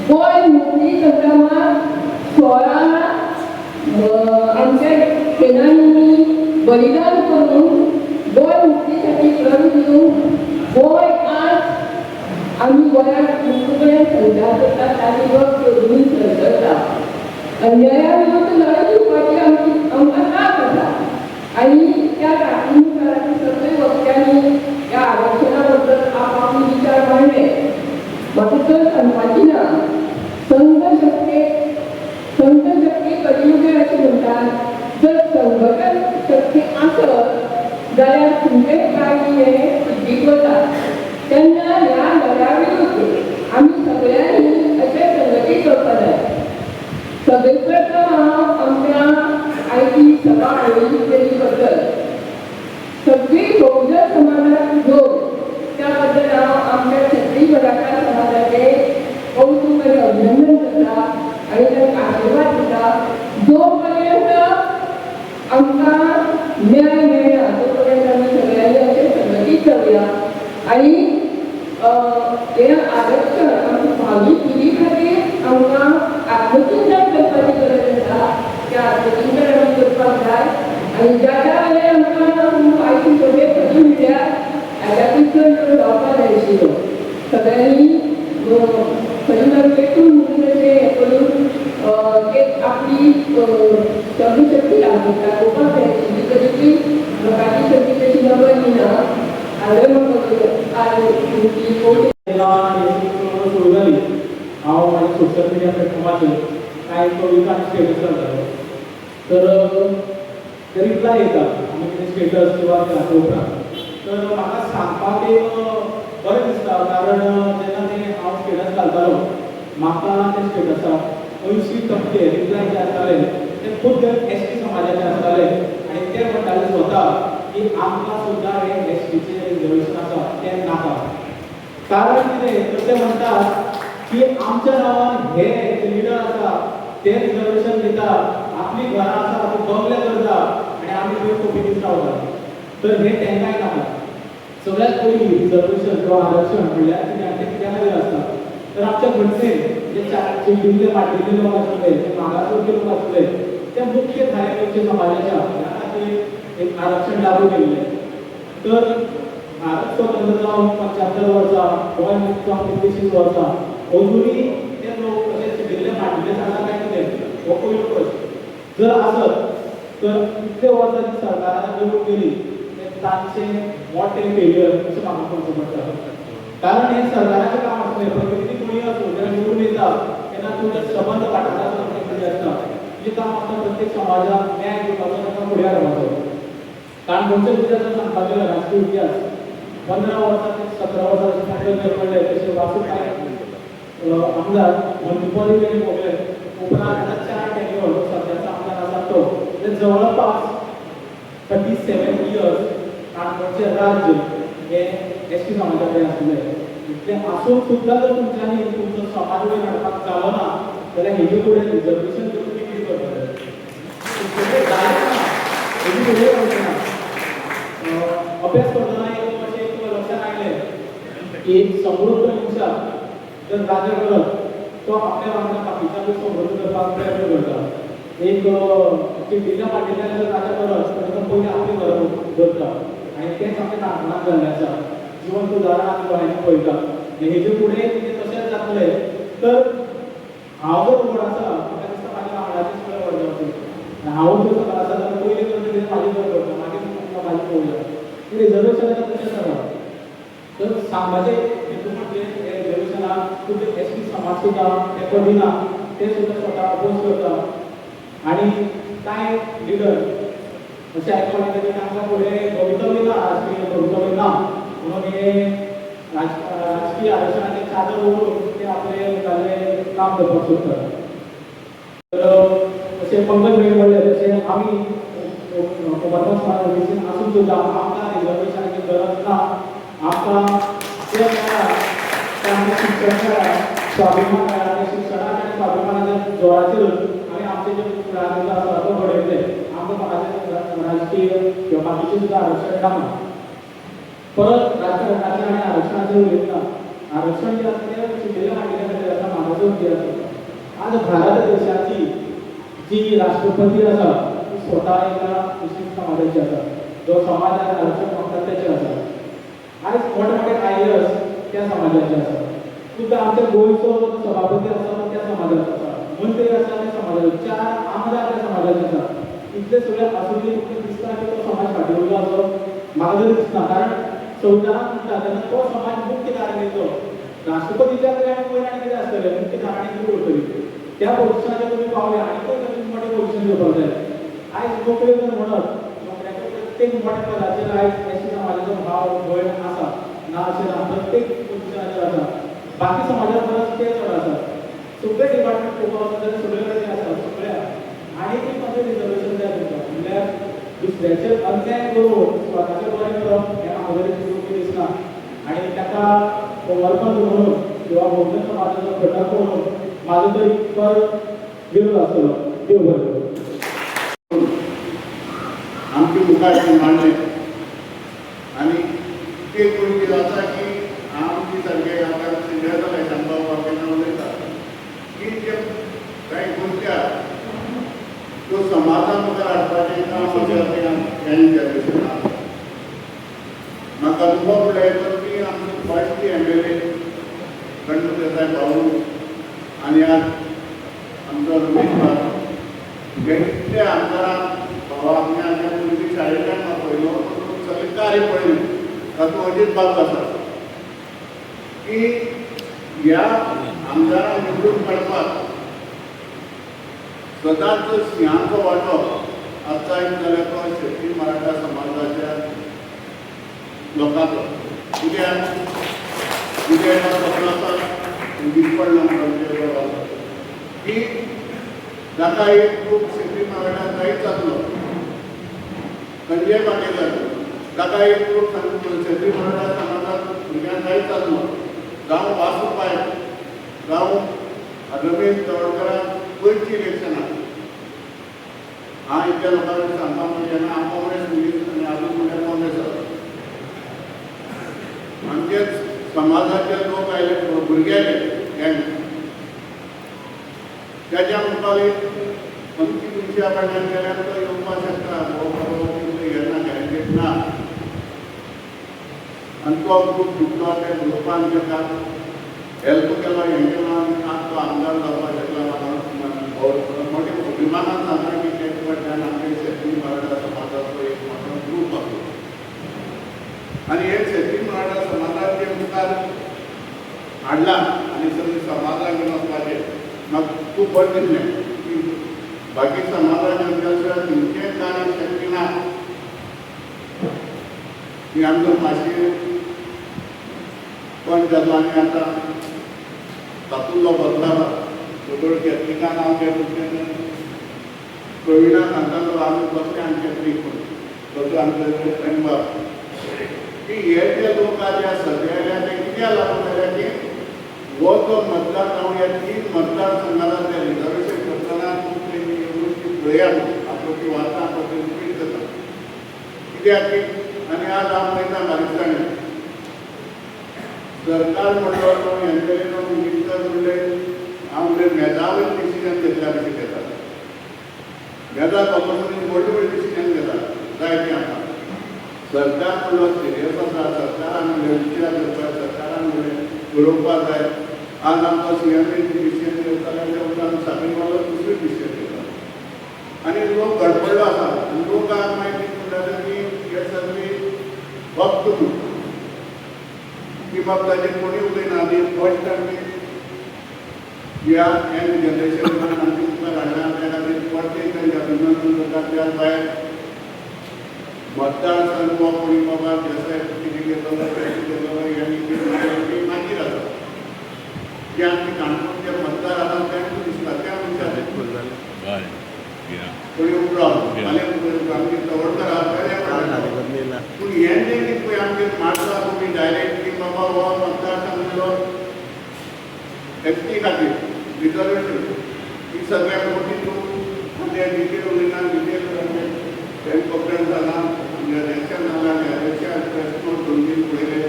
गोंय मुक्ती संग्रामात 16 आमच्या सेनानींनी बलिदान करून गोंय मुक्तीसाठी लढू दिवन गोंय आज आमी गोंयाक मुक्तपणे संघार करतात आनी लोक अजुनूय सरकता अन्याया विरुद्ध लढत दिवपाची आमकां तांक आसा आनी त्या तांकीनुसार सगळे वक्त्यांनी ह्या आरक्षणा बद्दल आपआपले विचार मांडले म्हाका तर सांगपाची ना संत शक्ती कलियुगे अशें म्हणटात जर संघटन शक्ती आसत जाल्यार तुमचे काही हे सिद्धीक वता तेन्ना ह्या लढ्या विरुद्ध आमी सगळ्यांनी अशें संघटीत करपाक जाय सगळे प्रथम हांव आमच्या आयची सभा आयोजीत केली बद्दल सगळी बहुजन समाजाक घेवन त्या बद्दल हांव आमच्या क्षत्रीय मराठा समाजाचे कौतुक आनी अभिनंदन करता आनी तांकां आशिर्वाद दिता जो पर्यंत आमकां न्याय मेळना तो पर्यंत आमी सगळ्यांनी अशें संघटीत जावया आनी हें आरक्षण आमची भावी पिढी खातीर आमकां आत्मचिंतन करपाची गरज आसा त्या आत्मचिंतन आमी करपाक जाय आनी ज्या ज्या वेळार आमकां आयची सगळे खंय मिळ्ळ्या हाज्याकूय चड रावपाक जाय आशिल्लो सगळ्यांनी खंय ना पेटून म्हणून अशें हें करून एक आपली शक्ती दाखोवपाक जाय आशिल्ली तरी ती लोकांची शक्ती तशी नवली ना हांवें म्हाका सुरू जाली हांव माझ्या सोशल मिडिया प्लॅटफॉर्माचेर कांय कविता स्टेटस घालतालो तर ते रिप्लाय येता आमी कितें स्टेटस किंवा उपरांत तर म्हाका सांगपाक एक बरें दिसता कारण जेन्ना ते हांव स्टेटस घालतालो म्हाका त्या स्टेटसाक 80% रिप्लाय जे आसताले ते खुद एसटी समाजाचे आसताले आनी ते म्हणटाले स्वता की आमकां सुद्दां हे एसटीचें रिजर्वेशन आसा तें नाका कारण कितें तर ते म्हणटात की आमच्या नांवान हे लिडर आसा ते रिजर्वेशन दिता आपली घरां आसा ती बंगले करता आनी आमी थंय कोंकणीत रावता तर हे तेंकाय नाका सगळ्यात पयलीं रिजर्वेशन किंवा आरक्षण म्हणल्यार कित्याक कित्या खातीर आसता तर आमच्या घटनेन जे चिड्डिल्ले पाड्डिल्ले लोक आसले जे मागासवर्गीय लोक आसले ते मुख्य धायेचे समाजाच्या ह्या खातीर एक आरक्षण लागू केल्लें तर भारत स्वतंत्र जावन 75 वर्सां गोंय मुक्त जावन 33 वर्सां अजुनूय ते लोक अशे चिड्डिल्ले पाड्डिल्ले आसा काय कितें हो पयलो प्रश्न जर आसत तर इतले वर्सां जी सरकारान निवडून गेली तांचें मोठें फेल्युअर अशें म्हाका म्हणचें पडटा कारण हें सरकाराचें काम आसलें प्रगती कोणी असो जेन्ना निवडून येता तेन्ना तुमचे संबंध वाटाघाटी करपाचे आसता. तुजें काम आसता प्रत्येक समाजाक न्याय दिवपाचो ताका फुडें हाडपाचो. काणकोणच्या इतिहासांत सांगपाचें राजकीय इतिहास 15 वर्सां ते 17 वर्सां पडले पडले तशें वासूबाई आमदार मंत्रीपदी तेणी भोगलें. उपरांत आतां 4 टेन्युअर सद्याचो आमदार आसा तो जवळपास 37 इयर्स काणकोणचें राज्य हे एसटी समाजाचें आसलें. इतलें आसून सुद्दां जर तुमच्यांनी तुमचो समाज वयर हाडपाक जालो ना जाल्यार हेजे फुडें रिजर्वेशन करून कितें करतले? सगळें जालें ना हेजी फुडें वचचें ना. अभ्यास करतना एक लक्षात आयलें की एक समृद्ध मनशाक जर राज्य करत तो आपल्या वांगडा बाकीच्यांक समृद्ध करपाक प्रयत्न करता. एक चिड्डिल्ल्या पाड्डिल्ल्यान जर राज्य करत तर तो पयलीं आपली घरां धरता आनी तेंच आमच्या काणकोणांत जाल्लें आसा. जिवंत उदाहरण आमी दोळ्यांनी पळयता. हेजे फुडें कितें तशेंच जातलें तर हांव जर व्हड आसा म्हाका दिसता म्हाज्या वांगडाची सगळें व्हड जावचें. हांव जर सकयल आसा जाल्यार पयलीं करता कितें म्हाजी घर करता मागीर तुमकां म्हाजी पळोवया. रिजर्वेशनाचें तशेंच आसा. तर सांगपाचें हेतून म्हणजे हे रिजर्वेशनाक तुजे एसटी समाज सुद्दां तेंको दिना ते सुद्दां स्वता अपोज करता. आनी कांय लिडर अशें आयकपाक येता की तांकां फुडें भवितव्य ना राजकीय भवितव्य ना म्हणून हे राजकीय आरक्षणाचें चादर ओडून ते आपले जाल्लें काम करपाक सोदतात. तर अशें पंकज भाई म्हणलें तशें आमी मदमास समाज ओबीसीन आसून सुद्दां आमकां रिजर्वेशनाची गरज ना. आमकां ते मेळ्ळा ते आमच्या शिक्षण मेळ्ळा स्वाभिमान मेळ्ळा. त्या शिक्षणाक आनी स्वाभिमानाच्या जोराचेर आमी आमचे जे राज्य आसा तो घडयले. आमकां कोणाचें राजकीय किंवा बाकीचें सुद्दां आरक्षण ना. परत राजकारणाचें आनी आरक्षणाचेर उलयतना आरक्षण जें आसा तें चिड्डिल्ल्या वांगड्या खातीर आसा मागाचो कितें आसा. आज भारत देशाची जी राष्ट्रपती आसा ती स्वता एका मुस्लीम समाजाची आसा. जो समाज आरक्षण मागता तेचे आसा. आज मोठे आयएस त्या समाजाचे आसा. सुद्दां आमच्या गोंयचो सभापती आसा तो त्या समाजाचो आसा. मंत्री आसा त्या समाजाचो. 4 आमदार त्या समाजाचे आसा. इतले सगळे आसूनय तुमकां दिसता की तो समाज फाटीं उरलो असो म्हाका तरी दिसना. कारण संविधानांत म्हणटा तेन्ना तो समाज मुख्य धारणेचो राष्ट्रपतीच्या आनी वयर आनी कितें आसतलें मुख्य धारणे कितें उरतली. त्या पोजिशनाचेर तुमी पावले आनी खंय तुमी मोठें पोजिशन घेवपाक जाय. आयज नोकऱ्यो जर म्हणत नोकऱ्याच्या प्रत्येक मोठ्या पदाचेर आयज एसटी समाजाचो भाव भयण आसा ना अशें ना. प्रत्येक पोजिशनाचेर आसा. बाकी समाजा परस ते चड आसा. सगळे डिपार्टमेंट पळोवपाक वचत जाल्यार सगळे कडेन आसा सगळ्या. आनी एक मात्र रिजर्वेशन जाय तुमकां म्हणल्यार दुसऱ्याचेर अन्याय करून स्वताचें बरें करप हें म्हाका तरी योग्य दिसना. आनी ताका समर्थन म्हणून किंवा बहुजन समाजाचो घटक म्हणून म्हाजो तरी कर विरोध आसतलो. देव बरें करूं. आमची मुखार मांडले आनी ते गोष्टी आसा की आमची सारके आमकां सिनियर जाले सांगपाक केन्ना उलयता की जे कांय गोष्टी आसा त्यो समाजान मुखार हाडपाचें काम आसा. म्हाका अनुभव म्हणल्यार की आमचो फर्स्ट MLA गणपत देसाय भाऊ आनी आज आमचो रमेश भाऊ हे आमदारान भावाक पयलीं शाळेंतल्यान म्हाका पयलो सगळें कार्य पळयलें. तातूंत अजीत बाब आसा की ह्या आमदाराक निवडून काडपाक सदांच सिंहाचो वांटो आसता जाल्यार तो शेट्टी मराठा समाजाच्या लोकांचो. कित्याक सपनाचा पडलो म्हणून की ताका एक ग्रूप शेट्टी मराठा जायत जातलो. संजय पाटील ताका एक ग्रूप शेट्टी मराठा समाजात भुरग्यांक जायत जातलो. जावं वासूबाई जावं रमेश तवडकराक गोंयची इलेक्शनां हांव इतल्या लोकांक सांगपाक म्हणजे हांव काँग्रेस मनीस आनी आजून म्हणल्यार काँग्रेस आसा. आमचेच समाजाचे लोक आयले भुरगे आयले त्याच्या मुखावेक पंची तुमच्या कडल्यान गेल्यार तो येवपाक शकता. घेना गॅरंटेड ना. आनी तो ग्रूप जिंकलो त्या ग्रुपान ताका हेल्प केलो हें केलो आनी आज तो आमदार जावपाक शकला. मोठे अभिमानान सांगता की ते कडल्यान आमचे शेट्टी मराठा समाजाचो एक मोठो ग्रूप आसलो. आनी हे शेट्टी मराठा समाजाचे मुखार हाडला आनी सगळी समाजाक घेवन वचपाचें म्हाका खूब बरें दिसलें की बाकी समाजाक घेवन तितकें कांय शक्य ना की आमकां मातशें पण जालो आनी आतां तातूंतलो बदलाव दोतोर कॅथलिकान हांव त्या प्रविणा सांगतालो आमी बसले आनी कॅथलीक पूण तसो आमचो मेंबर की हे जे लोक आज सगळ्या ते कित्याक लागून जाल्या की हो जो मतदार जावं ह्या 3 मतदारसंघाला ते रिजर्वेशन करतना तुमचे गोष्टी पळयात आपली वार्ता आपली रिपीट जाता कित्याक की आनी आज हांव पळयता बारीकसाणेन सरकार म्हणलो हेंचे मिनिस्टर म्हणले हांव म्हणलें मेधावी डिसिजन घेतल्या कशें घेता मेधा गव्हर्नमेंट व्हडली डिसिजन घेता जाय तें आतां सरकार म्हणलो सिरियस आसा सरकारान विचार करपाक सरकारान बरोवपाक जाय आज आमकां सीएमए डिसिजन घेवता जाल्यार आमी साखळीवालो दुसरी डिसिजन घेता आनी लोक गडबडलो आसा लोक आज मागीर कितें म्हणटाले की हे सगळी फक्त की बाबा ताजेर कोणी उलयना आनी फर्स्ट आमी ह्या यंग जनरेशनान आमची तुका हाडला त्या खातीर परते तांचे अभिनंदन करता त्या भायर मतदारसंघ हो कोणी बाबा जसं कितें घेतलो हे मागीर आसा जे आमचे काणकोणचे मतदार आसा तेंका दिसता त्या मनशाचे कोणी उबरो आमचे तवडकर आहा पूण हें जें कितें पळय आमचे मारता तुमी डायरेक्ट की बाबा हो मतदारसंघ एसटी खातीर रिजर्वेशन ही सगळ्यात मोठी चूक ते डिटेल उलयना डिटेल बँक कॉपरेट जाला इलेक्शन जालां इलेक्शन प्रेस नोट 2 दीस पयले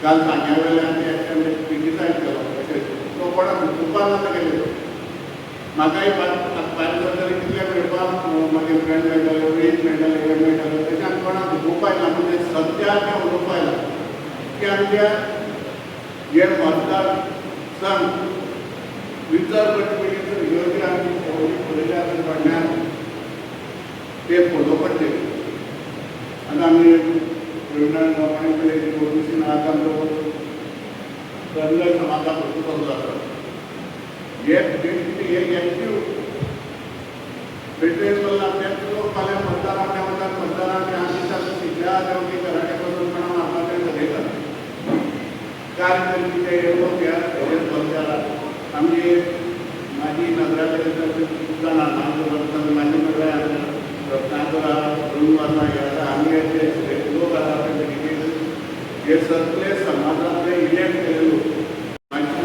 काल सांग्या वेल्यान ते एकट्यान क्रिटिसायज केलो अशें तो कोणाक दुपार जाता गेले म्हाकाय भायर सरकारी कितले मेळपाक मागीर फ्रेंड मेळटाले वेज मेळटाले हे मेळटाले तशें कोणाक दुखोवपाक ना म्हणजे सद्या तें उलोवपाक ना की आमच्या हे मतदार संघ विचार करचे ह्यो जे आमी पळयल्या कडल्यान ते फोलो पडले आतां आमी प्रविणा गव्हर्मेंट पोलिसीन आज आमचो कर्नल समाजाक वचूंक आसा हे एक्टीव बेट्रेस जाल्ला तेच लोक फाल्यां मतदारांक म्हणटात मतदारांक आमी दितात शिकल्या देंवती घराकडे बसून कोणा मारपाचें ठरयतात कार्य कितें हे लोक ह्या हेजेर बसल्या आमची माझी नगराचे खूब जाणां माझी नगरा रत्नाकर रुंगवाला हे आसा आमी जे लोक आसा हे सगळे समाजातले इलेक्ट केले लोक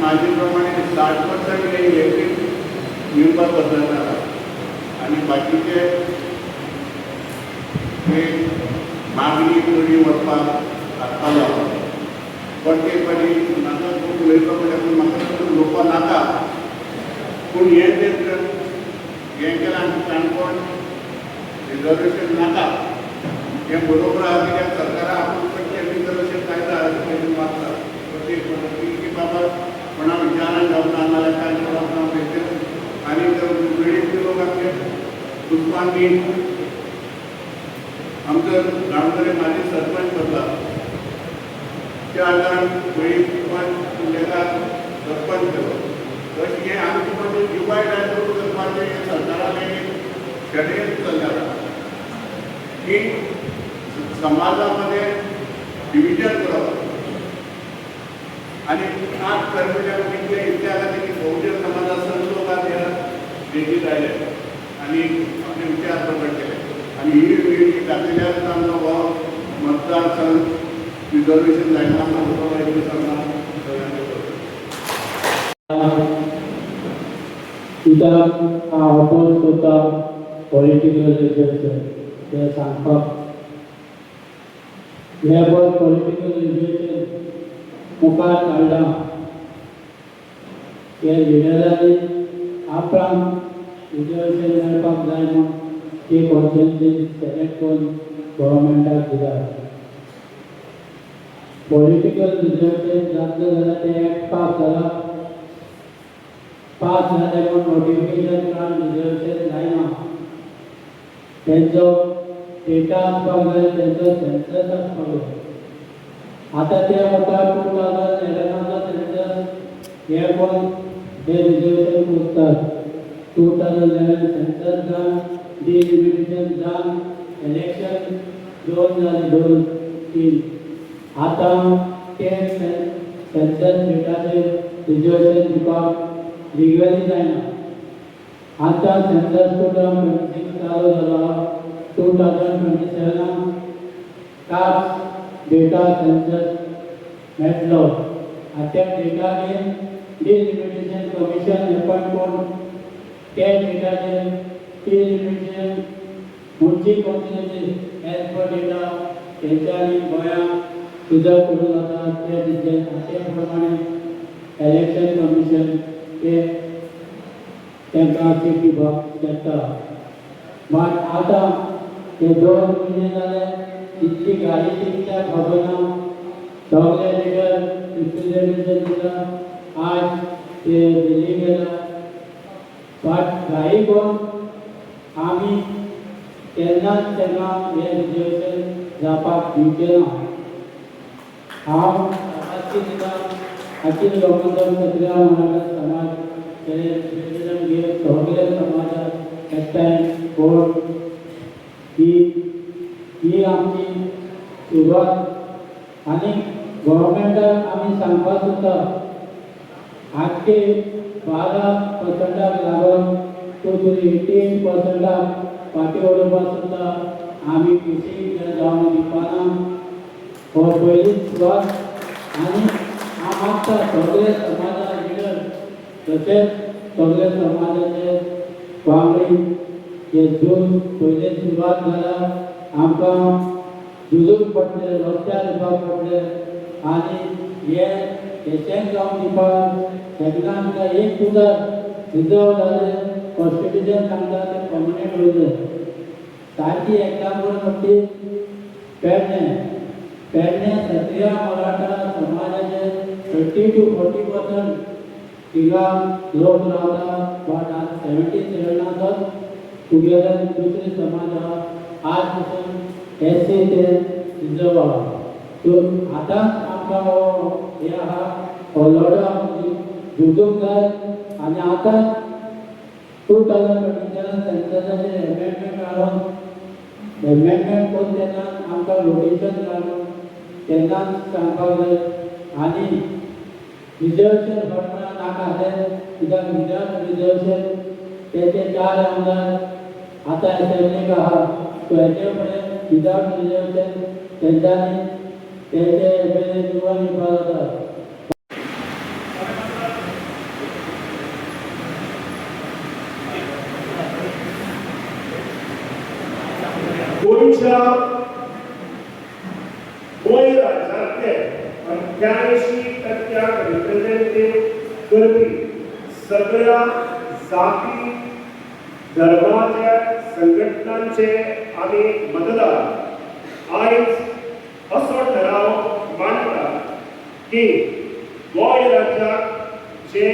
माझे प्रमाणे 60% हे इलेक्टीव मेंबर बदलता आनी बाकीचे हे मागणी कडी वचपाक हाडपाक पण ते बरी म्हाका खूब उलयता म्हणल्यार म्हाका उलोवपाक नाका पूण हे केलें आमचे काणकोण रिजर्वेशन नाका हें बरोबर आहा कित्याक सरकारान आपूण पयलीं रिजर्वेशन कायदा मागता प्रत्येक की बाबा कोणा विचारान जावना नाल्यार कांय करप ना तेचेर आनी वेळीचे लोक आमचे दुस्मानी आमचो गांवकरे माजी सरपंच बसला त्या जाण वेळी ताका सरपंच केलो तशें हें आमचे म्हणजे डिवायड आयलो करपाचें सरकारान षडयंत्र चल्लें आसा की समाजामध्ये डिविजन करप आनी आज कर्मचारी कितले इतल्या खातीर की बहुजन समाजाचो लोक आज ह्या वेगळीच आयले आनी आपले विचार प्रकट केले आनी ही वेगळी घातल्यार आमचो हो मतदारसंघ रिजर्वेशन जायना कित्याक हांव अपोज करता पॉलिटिकल रिजर्वेशन ते सांगपाक हे पळय पॉलिटिकल रिजर्वेशन मुखार काडलां हे लिडरांनी आपणाक रिजर्वेशन मेळपाक जाय म्हूण ते कॉन्स्टिट्युएन्सी सिलेक्ट करून गव्हर्मेंटाक दिला पॉलिटिकल रिजर्वेशन जातलें जाल्यार ते एक्ट पास जाला पास जालें पूण नोटिफिकेशन कार्ड रिजर्वेशन जायना तेंचो डेटा आसपाक जाय तेंचो सेन्सस आसपाक जाय आतां ते म्हाका 2011चो सेन्सस हे कोण हे रिजर्वेशन करतात 2011 सेन्सस जावन डिलिमिटेशन जावन इलेक्शन 2002-3 आता ते सेन्सस डेटाचेर रिजर्वेशन दिवपाक लिगली जायना आता सेन्सस 2026 चालू जाला 2027 कास्ट डेटा सेन्सस मेळटलो त्या डेटाचेर डिलिमिटेशन कमिशन अपॉयंट करून त्या डेटाचेर डिलिमिटेशन खंयची कॉन्स्टिट्युएन्सी एज पर डेटा तेंच्यांनी गोंयांक रिजर्व करून जाता ते प्रमाणे इलेक्शन कमिशन ते तांकां सीट दिवपाक शकता बट आतां ते 2 म्हयने जाले इतली गाडी कित्याक खबर ना सगळे लिडर रिप्रेझेंटेशन दिता आज ते दिल्ली गेला बट घाई कोण आमी केन्नाच तांकां हें रिजर्वेशन जावपाक दिवचें ना हांव आतां दिता अखिल गोमंतक क्षत्रिय मराठा समाज प्रेसिडेंट घेवन सगळे समाजाक एकठांय कोण ही आमची सुरवात आनी गव्हर्मेंटाक आमी सांगपाक सोदता आख्खे 12% लागून तो तरी 18% फाटीं उडोवपाक सोदता आमी खुशी जावन दिवपाना हो पयलीच सुरवात आनी हांव मागता सगळे समाजा लिडर तशेंच सगळे समाजाचे वांगडी हे जून पयले सुरवात जाला आमकां झुजूंक पडटलें रस्त्यार येवपाक पडटलें आनी हे एशेंच जावन दिवपाक सगळ्यांक आमकां एक पुजार रिजर्व जालें कॉन्स्टिट्युशन सांगता तें पर्मनंट उरलें सारकी एग्जांपल म्हणटी पेडणे क्षत्रिय मराठा समाजाचे 30 to 40% थिंगा लोक रावता बट आज 77 टुगेदर दुसरे समाज आहा आज पासून SC ते रिजर्व आहा सो आतांच आमकां हो हे आहा हो लढो आमकां झुजूंक जाय आनी आतां 2027 सेन्ससाचे एमेंडमेंट हाडून एमेंडमेंट करून तेन्ना आमकां रोटेशन लागून तेन्नाच सांगपाक जाय आनी रिजर्वेशन फंड नाका जालें कित्याक विदाउट रिजर्वेशन तेचे 4 आमदार आतां एसेंब्लीक आहा सो हेचे फुडें विदाउट रिजर्वेशन तेंच्यांनी तेचे एमएलए निवडून येवपाक जाता गोंयच्या गोंय राज्यांतले 88% रिप्रेझेंटेटिव्ह करपी सगळ्या जाती धर्माच्या संघटनांचे आनी मतदार आयज असो ठराव मांडटा की गोंय राज्याक जे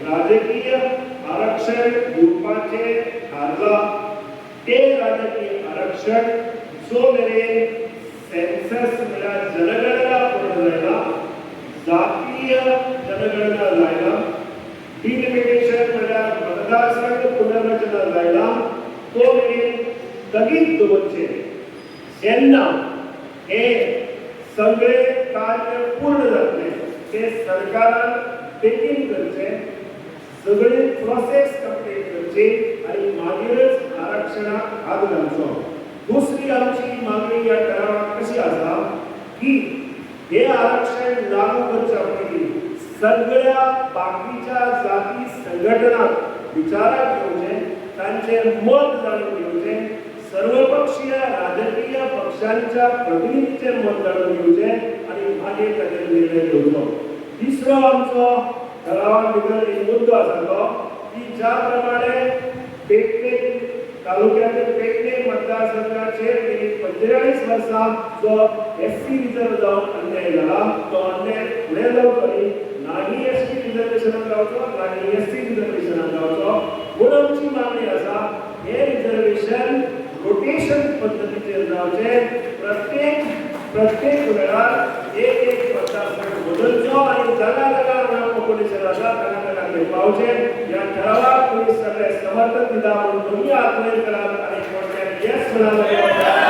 राजकीय आरक्षण दिवपाचे थारला ते राजकीय आरक्षण जो मेरेन सेन्सस म्हळ्यार जनगणना पूर्ण जायना जातीय जनगणना जायना डिलिमिटेशन म्हळ्यार मतदारसंघ पुनर्रचना जायना तो मेरेन स्थगीत दवरचे जेन्ना हे सगळे कार्य पूर्ण जातले ते सरकारान बेगीन करचे सगळे प्रोसेस कंप्लीट करची आणि मागीरच आरक्षणाक हात घालचो दुसरी आमची मागणी या ठरावात कशी आसा की हे आरक्षण लागू करच्या पयलीं सगळ्या बाकीच्या जाती संघटनांक विचाराक घेवचे तांचे मत जाणून घेवचे सर्वपक्षीय राजकीय पक्षांच्या प्रतिनिधीचे मत जाणून घेवचे आणि मागीर ताचेर निर्णय घेवचो तिसरो आमचो ठरावा भितर एक मुद्दो आसा तो की ज्या प्रमाणे पेडणे तालुक्याचे पेडणे मतदारसंघाचेर गेली 45 वर्सां जो SC रिजर्व जावन अन्याय जाला तो अन्याय फुडें जावचो न्ही नाही SC रिजर्वेशनाक जावचो नाही SC रिजर्वेशनाक जावचो पूण आमची मागणी आसा हे रिजर्वेशन रोटेशन पद्दतीचेर जावचे प्रत्येक वेळार एक मतदारसंघ बदलचो आनी जागा जागा कोऑर्डिनेशन आसा ताका घेवपावचे ह्या ठरावाक तुम्ही सगळे समर्थन दिता म्हणून तुम्ही आत्महत्या कराल आणि कोणत्या येस म्हणाल